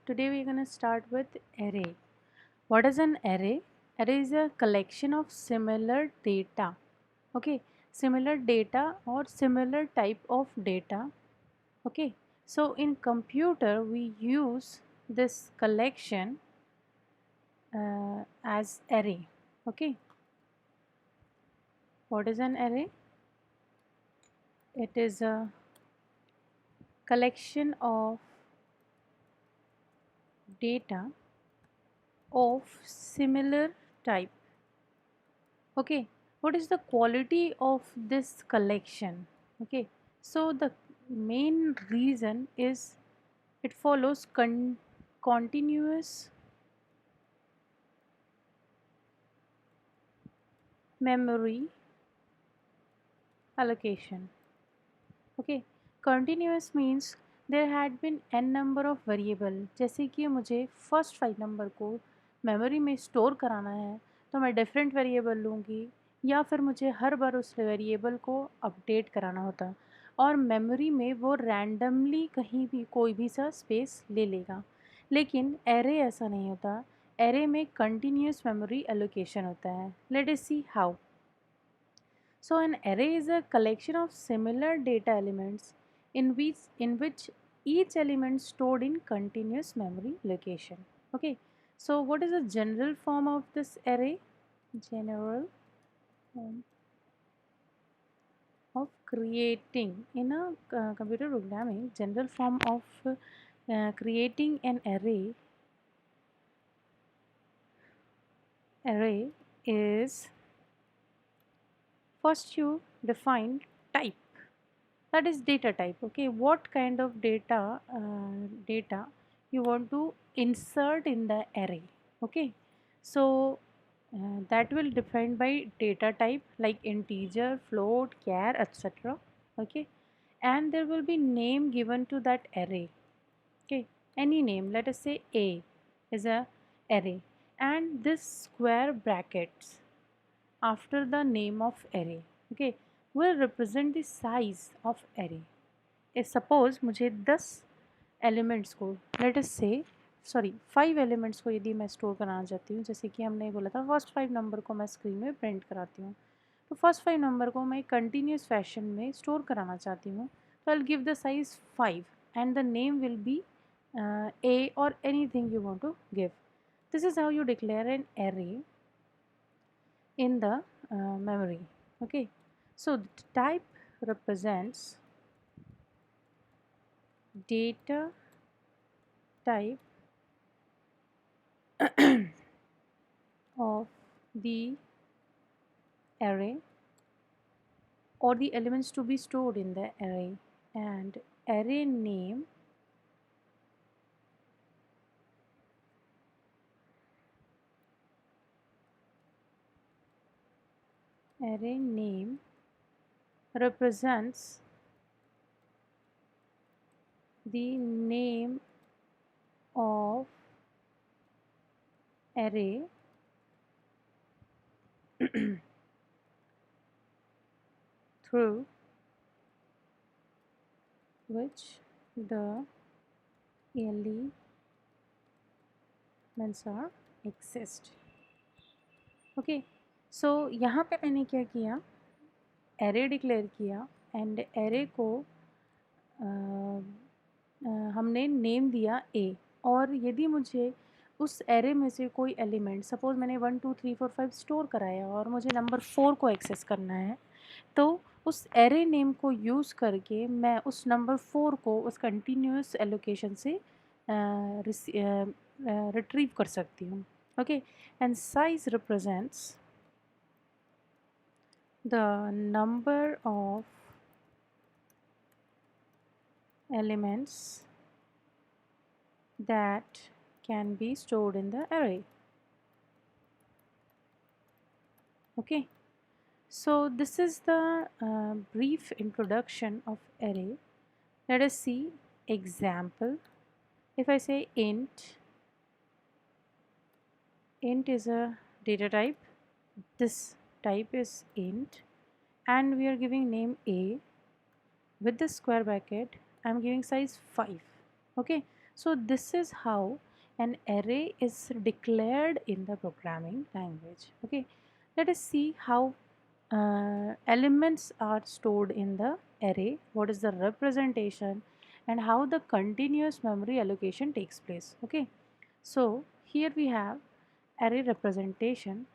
Today we're going to start with array. What is an array? Array is a collection of similar data. Okay, similar data or similar type of data. Okay, so in computer we use this collection as array. Okay, what is an array? It is a collection of data of similar type. Okay, what is the quality of this collection? Okay, so the main reason is it follows continuous memory allocation. Okay, continuous means there had been n number of variable. जैसे कि मुझे first 5 number को memory में store कराना है तो मैं different variable लूँगी या फिर मुझे हर बार उस वेरिएबल को अपडेट कराना होता और मेमोरी में वो रैंडमली कहीं भी कोई भी सा स्पेस ले लेगा। लेकिन एरे ऐसा नहीं होता, एरे में कंटिन्यूस मेमोरी एलोकेशन होता है। Let us see how. So an array is a collection of similar data elements in which each element stored in continuous memory location. Okay. So what is the general form of this array? General form of creating in a computer programming. General form of creating an array is first you define type, that is data type. Okay, what kind of data you want to insert in the array. Okay, so that will defined by data type like integer, float, char, etc. Okay, and there will be name given to that array. Okay, any name, let us say a is a array, and this square brackets after the name of array, okay, will represent the size of array. Suppose मुझे 10 elements को, let us से sorry 5 elements को यदि मैं store कराना चाहती हूँ, जैसे कि हमने बोला था फर्स्ट 5 नंबर को मैं स्क्रीन में प्रिंट कराती हूँ, तो फर्स्ट 5 नंबर को मैं कंटिन्यूस फैशन में स्टोर कराना चाहती हूँ, तो I give the size 5 and the name will be a or anything you want to give. This is how you declare an array in the memory. Okay, so the type represents data type of the array or the elements to be stored in the array, and array name represents the name of array through which the elements are exist. Okay, so यहाँ पे मैंने क्या किया, array declare किया and array को हमने name दिया ए, और यदि मुझे उस एरे में से कोई एलिमेंट, सपोज़ मैंने 1 2 3 4 5 स्टोर कराया और मुझे नंबर 4 को एक्सेस करना है, तो उस एरे नेम को यूज़ करके मैं उस नंबर 4 को उस कंटिन्यूस एलोकेशन से रिट्रीव कर सकती हूँ. Okay, and size represents the number of elements that can be stored in the array. Okay, so this is the brief introduction of array. Let us see example. If I say int is a data type, this type is int, and we are giving name a with the square bracket. I'm giving size 5. Okay, So this is how an array is declared in the programming language. Okay, let us see how elements are stored in the array, what is the representation, and how the continuous memory allocation takes place. Okay, so here we have array representation.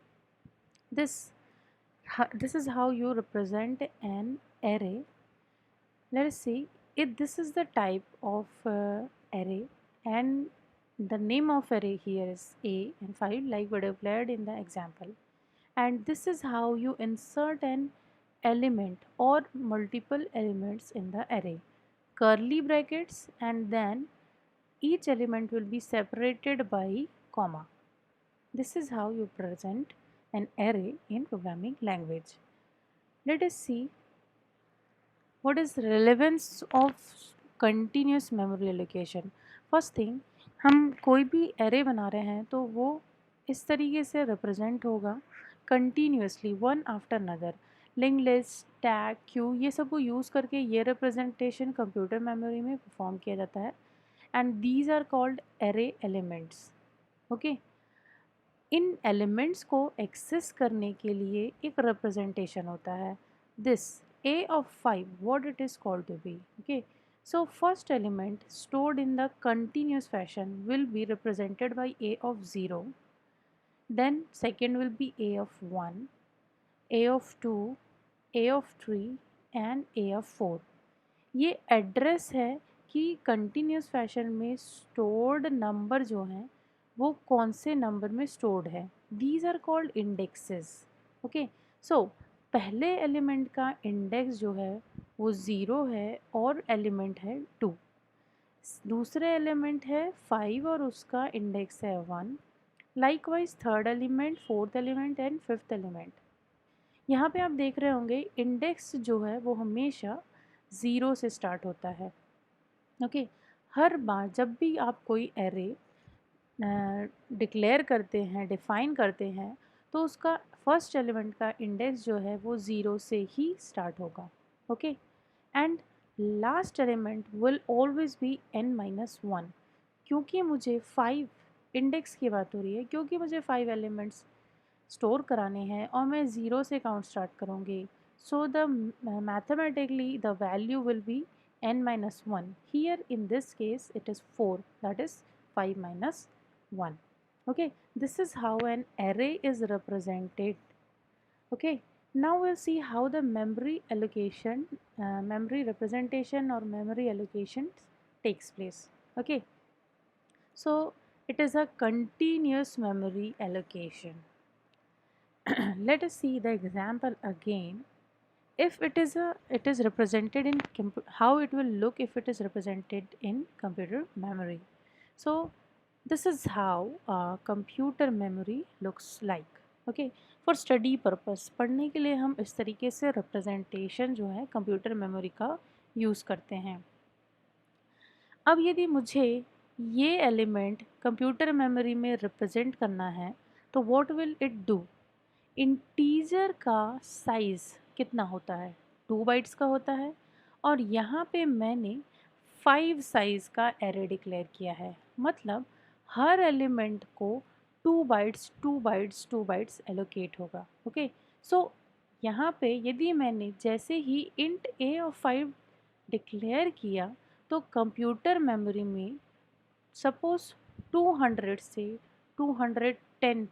This is how you represent an array. Let us see if this is the type of array, and the name of array here is a and 5 like we declared in the example. And this is how you insert an element or multiple elements in the array. Curly brackets, and then each element will be separated by comma. This is how you present an array in programming language. Let us see what is relevance of continuous memory allocation. First thing, हम कोई भी array बना रहे हैं तो वो इस तरीके से रिप्रेजेंट होगा continuously one after another. Link list, tag, queue, ये सब को यूज़ करके ये रिप्रेजेंटेशन कंप्यूटर मेमोरी में परफॉर्म किया जाता है. And these are called array elements. Okay, इन एलिमेंट्स को एक्सेस करने के लिए एक रिप्रेजेंटेशन होता है. This a of 5, what it is called to be. Okay, so first element stored in the continuous fashion will be represented by a of 0, then second will be a of 1, a of 2, a of 3 and a of 4. ये address है कि continuous fashion में stored number जो हैं वो कौन से number में स्टोर्ड है. These are called indexes. Okay, so पहले एलिमेंट का इंडेक्स जो है वो 0 है और एलिमेंट है 2. दूसरे एलिमेंट है 5 और उसका इंडेक्स है 1. Likewise third element, fourth element and fifth element. यहाँ पे आप देख रहे होंगे इंडेक्स जो है वो हमेशा 0 से स्टार्ट होता है. ओके, हर बार जब भी आप कोई एरे डिक्लेयर करते हैं, डिफाइन करते हैं, तो उसका फर्स्ट एलिमेंट का इंडेक्स जो है वो 0 से ही स्टार्ट होगा. Okay, and last element will always be n-1. क्योंकि मुझे 5 इंडेक्स की बात हो रही है, क्योंकि मुझे 5 एलिमेंट्स स्टोर कराने हैं और मैं 0 से काउंट स्टार्ट करूँगी, so the mathematically the value will be n-1. Here in this case it is 4, that is 5 minus 1. Okay, this is how an array is represented. Okay, now we'll see how the memory allocation, memory representation or memory allocation takes place. Okay, so it is a continuous memory allocation. Let us see the example again. If it is represented in how it will look if it is represented in computer memory. So this is how computer memory looks like. Okay, for study purpose, पढ़ने के लिए हम इस तरीके से representation जो है computer memory का यूज़ करते हैं. अब यदि मुझे ये एलिमेंट कंप्यूटर मेमोरी में रिप्रेजेंट करना है तो what will it do. Integer का साइज़ कितना होता है, 2 बाइट्स का होता है, और यहाँ पे मैंने 5 साइज़ का एरे डिक्लेयर किया है. मतलब हर एलिमेंट को 2 बाइट्स 2 बाइट्स 2 बाइट्स एलोकेट होगा. ओके, सो यहाँ पे यदि मैंने जैसे ही इंट ए ऑफ 5 डिक्लेयर किया तो कंप्यूटर मेमोरी में सपोज़ 200 से 210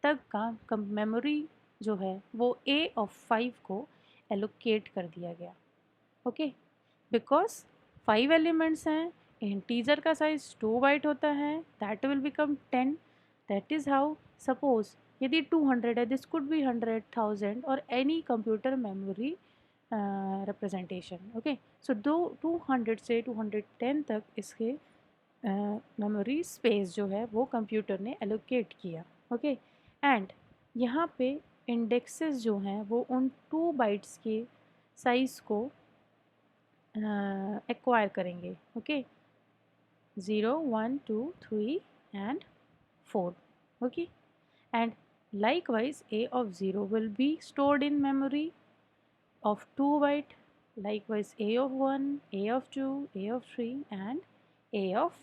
तक का मेमोरी जो है वो a ऑफ 5 को एलोकेट कर दिया गया. ओके, बिकॉज 5 एलिमेंट्स हैं, इंटीजर का साइज 2 बाइट होता है, that will become 10. That is how suppose यदि 200 है, दिस कुड बी 100,000 और any computer memory representation. Okay, so 200 से 210 तक इसके मेमोरी स्पेस जो है वो कंप्यूटर ने एलोकेट किया. ओके, एंड यहाँ पे इंडेक्सेस जो हैं वो उन 2 बाइट्स के साइज़ को एक्वायर करेंगे. Okay, 0, 1, 2, 3 and 4. Okay, and likewise a of 0 will be stored in memory of 2 byte, likewise a of 1, a of 2, a of 3 and a of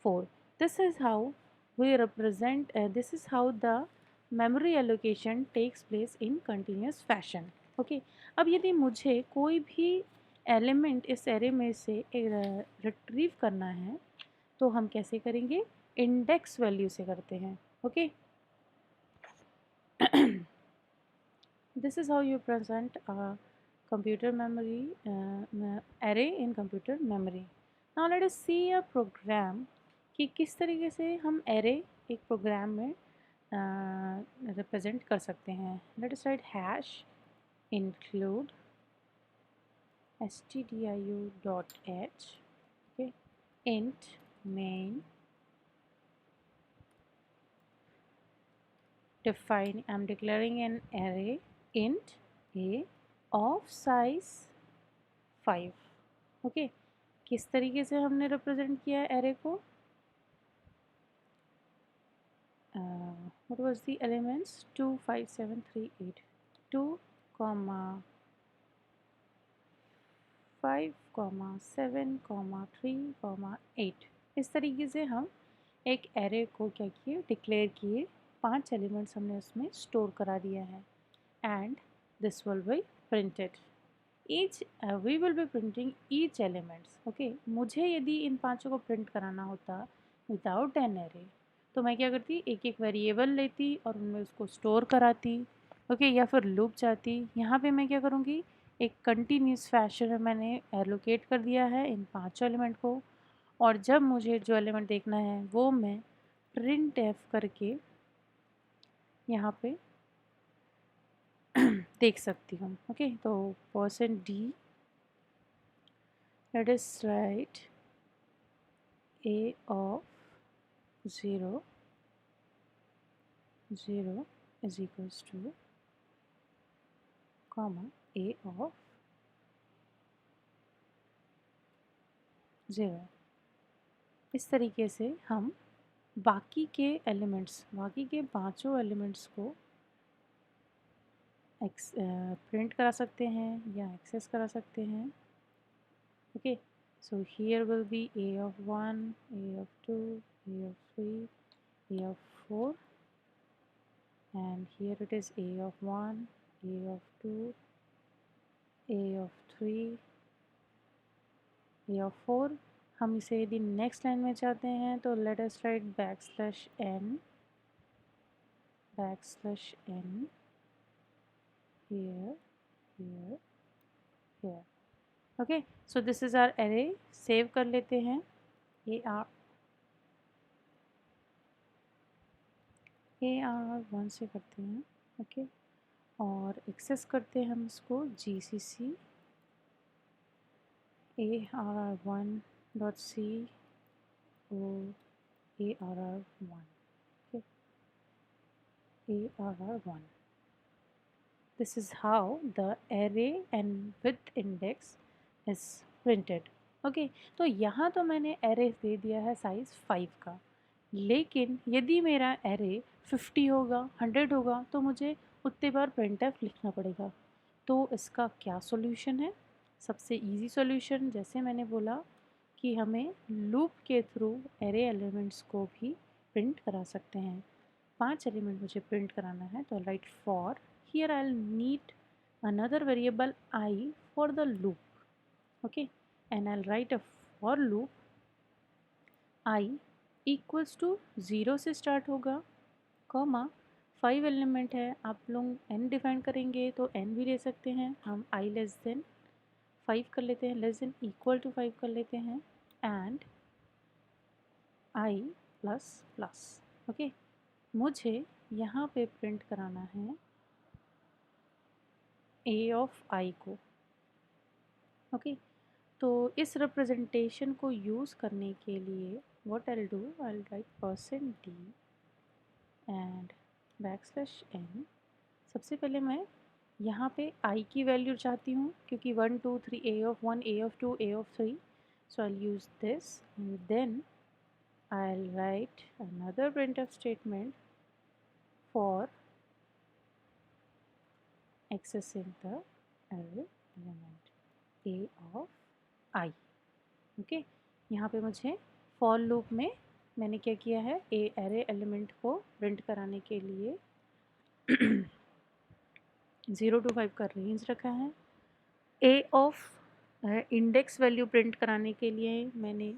4. This is how we represent, this is how the memory allocation takes place in continuous fashion. Okay. अब यदि मुझे कोई भी element इस array में से retrieve करना है तो हम कैसे करेंगे? इंडेक्स वैल्यू से करते हैं. Okay. This is how you present a computer memory array in computer memory. Now let us see a program कि किस तरीके से हम array एक प्रोग्राम में रिप्रेजेंट कर सकते हैं. Let us write hash include stdio.h, okay, int main, define, I'm declaring an array int a of size 5. Okay. किस तरीके से हमने रिप्रेजेंट किया है एरे को? What was the elements? 2 5 7 3 8. 2 5 7 3 8. इस तरीके से हम एक एरे को क्या किए? डिक्लेयर किए. 5 एलिमेंट्स हमने उसमें स्टोर करा दिया है. And this will be printed. Each we will be printing each elements. Okay. मुझे यदि इन पांचों को प्रिंट कराना होता विदाउट एन एरे तो मैं क्या करती? एक एक वेरिएबल लेती और उनमें उसको स्टोर कराती. ओके. या फिर लूप जाती. यहाँ पे मैं क्या करूँगी? एक कंटिन्यूस फैशन में मैंने एलोकेट कर दिया है इन पांचों एलिमेंट को. और जब मुझे जो एलिमेंट देखना है वो मैं प्रिंट एफ करके यहाँ पे देख सकती हूँ. ओके. तो %d, let us write a of 0 0 is equals to comma a of 0. इस तरीके से हम बाकी के एलिमेंट्स, बाकी के पांचों एलिमेंट्स को प्रिंट करा सकते हैं या एक्सेस करा सकते हैं. Okay. So here will be a of 1, a of 2, a of 3, a of 4, and here it is a of 1, a of 2, a of 3, a of 4. हम इसे यदि नेक्स्ट लाइन में चाहते हैं तो let us write \n here, here, here. Okay. So this is our array. Save कर लेते हैं. AR1 से करते हैं. ओके. और एक्सेस करते हैं हम इसको GCC ARR1.c ARR1. Okay. ARR1. This is how the array and with index is printed. Okay. तो यहाँ तो मैंने एरे दे दिया है साइज़ 5 का. लेकिन यदि मेरा एरे 50 होगा, 100 होगा तो मुझे उतने बार printf लिखना पड़ेगा. तो इसका क्या सॉल्यूशन है? सबसे इजी सॉल्यूशन, जैसे मैंने बोला कि हमें लूप के थ्रू एरे एलिमेंट्स को भी प्रिंट करा सकते हैं. 5 एलिमेंट मुझे प्रिंट कराना है तो right for. Here I'll need another variable I for the loop. Okay. And I'll write a for loop I equals to 0 से स्टार्ट होगा, कॉमा 5 एलिमेंट है. आप लोग n डिफाइन करेंगे तो n भी ले सकते हैं. हम I लेस देन 5 कर लेते हैं, लेस देन इक्वल टू 5 कर लेते हैं. And I plus plus. Okay. मुझे यहाँ पे प्रिंट कराना है a ऑफ I को. ओके. तो इस रिप्रेजेंटेशन को यूज़ करने के लिए what I do, I right %d and \n. सबसे पहले मैं यहाँ पे I की वैल्यू चाहती हूँ क्योंकि 1 2 3 a of 1, a of 2, a of 3. So I'll use this and then I'll write another printf statement for accessing the array element a of I. Okay. यहाँ पे मुझे फॉर लूप में मैंने क्या किया है, एरे एलिमेंट को प्रिंट कराने के लिए 0 to 5 का रेंज रखा है। ए ऑफ इंडेक्स वैल्यू प्रिंट कराने के लिए मैंने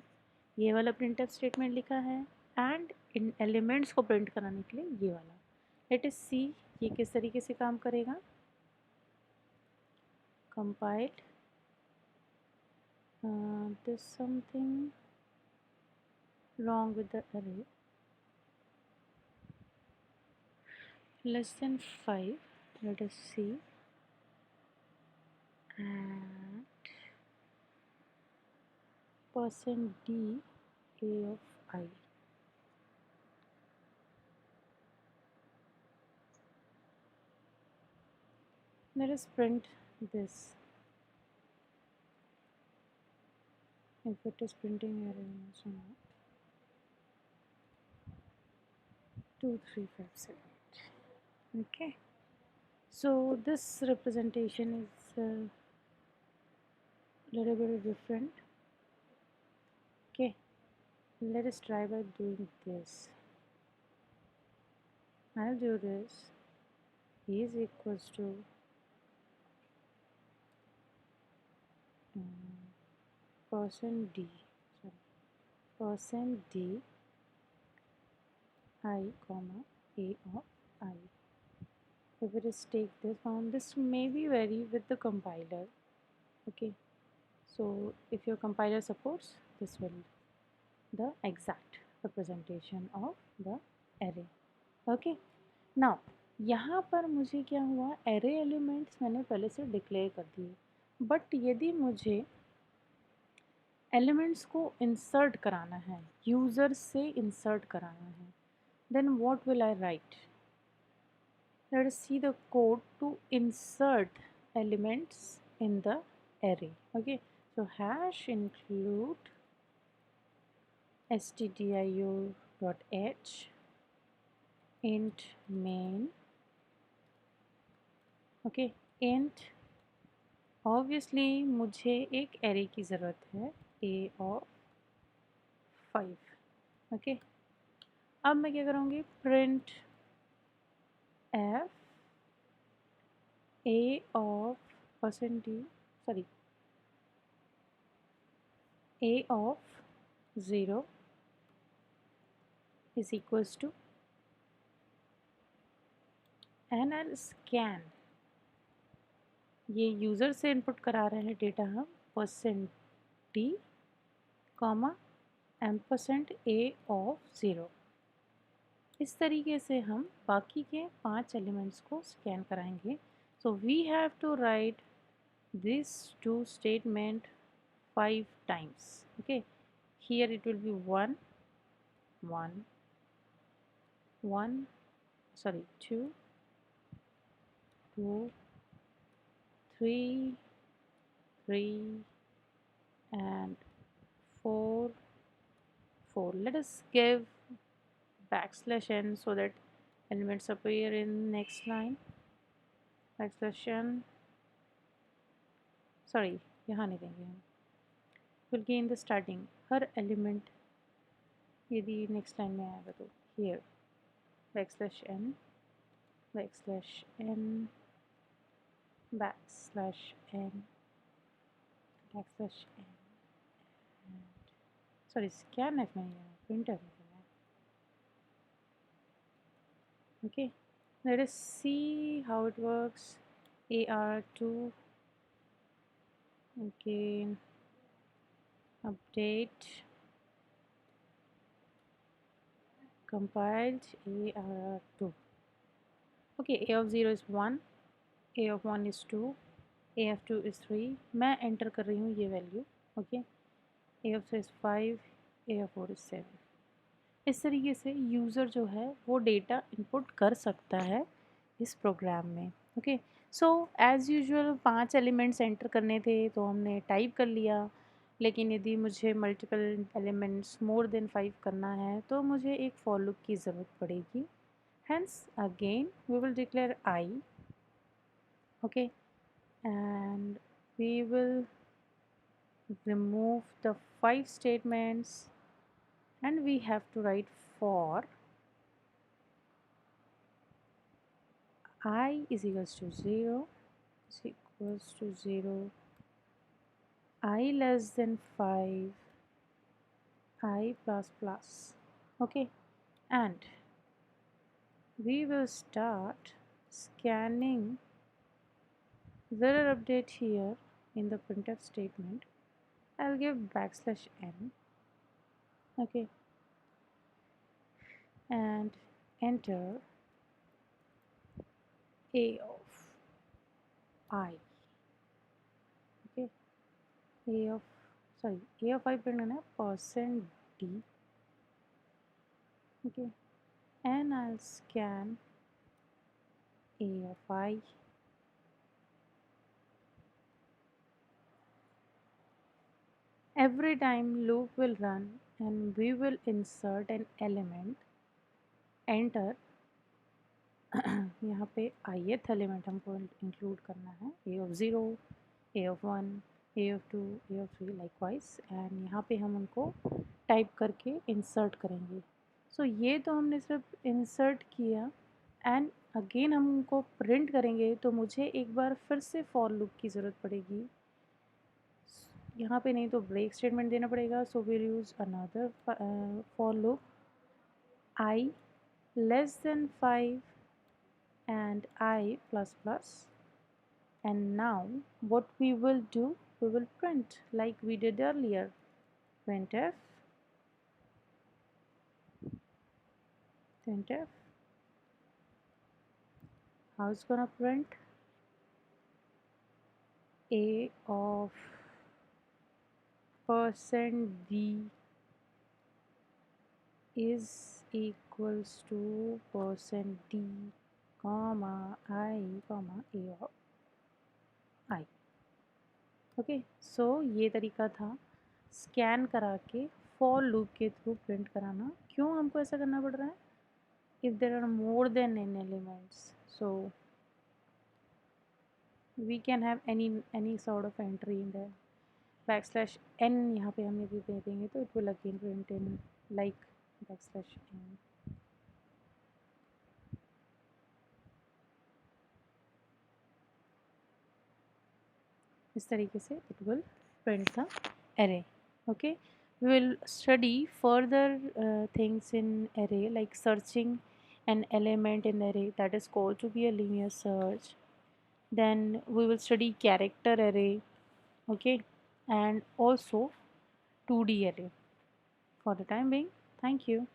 ये वाला प्रिंटफ स्टेटमेंट लिखा है, एंड इन एलिमेंट्स को प्रिंट कराने के लिए ये वाला। लेट अस सी ये किस तरीके से काम करेगा। Compiled there's something wrong with the array, less than 5, let us see, and percent %d a of I. Let us print this. If it is printing error or not. 2 3 5 7 8. Okay, so this representation is a little bit different. Okay, let us try by doing this. I'll do this is equals to percent d, sorry, percent d I comma a of I. If it is take this form, this may be vary with the compiler. Okay, so if your compiler supports, this will the exact representation of the array. Okay, now यहाँ पर मुझे क्या हुआ, array elements मैंने पहले से declare कर दिए, बट यदि मुझे एलिमेंट्स को इंसर्ट कराना है, यूज़र से इंसर्ट कराना है, then what will I write? Let us see the code to insert elements in the array. Okay, so hash include stdio.h int main. Okay, int obviously मुझे एक array की ज़रूरत है, a of 5. Okay, अब मैं क्या करूँगी, print f a of percent d, sorry, a of 0 is equals to, and I'll scan, ये यूज़र से इनपुट करा रहे हैं डेटा हम, percent D comma ampersand A of 0। इस तरीके से हम बाकी के 5 एलिमेंट्स को स्कैन कराएंगे। So we have to write this to statement 5 times. Okay, here it will be 1 1 1, sorry, 2 2 3 3 and 4 4. Let us give \n so that elements appear in next line. \n, sorry, यहाँ नहीं देंगे हम, will gain the starting, her element यदि next line में आएगा तो here \n \n \n \n, sorry, scanf में नहीं, printf में करना है. Okay, let us see how it works. AR2, okay, update, compiled, AR2. Okay, A of 0 is 1, A of 1 is 2, A of 2 is 3. मैं enter कर रही हूँ ये value. Okay, A of 3 is 5, A of 4 is 7. इस तरीके से user जो है वो डेटा इनपुट कर सकता है इस प्रोग्राम में. Okay, so as usual 5 elements enter करने थे तो हमने टाइप कर लिया, लेकिन यदि मुझे मल्टीपल एलिमेंट्स मोर देन 5 करना है तो मुझे एक फॉर लूप की ज़रूरत पड़ेगी. Hence again we will declare I. Okay, and we will remove the 5 statements and we have to write for I is equals to 0 is equals to 0, I less than 5, I plus plus. Okay, and we will start scanning the update here in the printf statement. I'll give backslash n, okay, and enter a of I, okay, a of a of I print करना है percent d, okay, and I'll scan a of I. Every time loop will run and we will insert an element, enter यहाँ पे ith element हमको include करना है, a of 0, a of 1, a of 2, a of 3 likewise, and यहाँ पे हम उनको type करके इंसर्ट करेंगे. सो ये तो हमने सिर्फ इंसर्ट किया, एंड अगेन हम उनको प्रिंट करेंगे तो मुझे एक बार फिर से फॉर लूप की ज़रूरत पड़ेगी. यहाँ पे नहीं तो ब्रेक स्टेटमेंट देना पड़ेगा. So will use another for loop I less than 5 and I plus plus, and now what we will do, we will print like we did earlier, printf how it's gonna print a of %d is equals to %d comma I comma a of I. Okay, so ये तरीका था scan करा के for loop के through print कराना. क्यों हमको ऐसा करना पड़ रहा है? If there are more than n elements, so we can have any sort of entry in the backslash n. यहाँ पे हम यदि दे देंगे तो it will again print in like backslash n. इस तरीके से it will print the array. Okay, we will study further things in array like searching an element in the array, that is called to be a linear search. Then we will study character array, okay, and also 2D array. For the time being, thank you.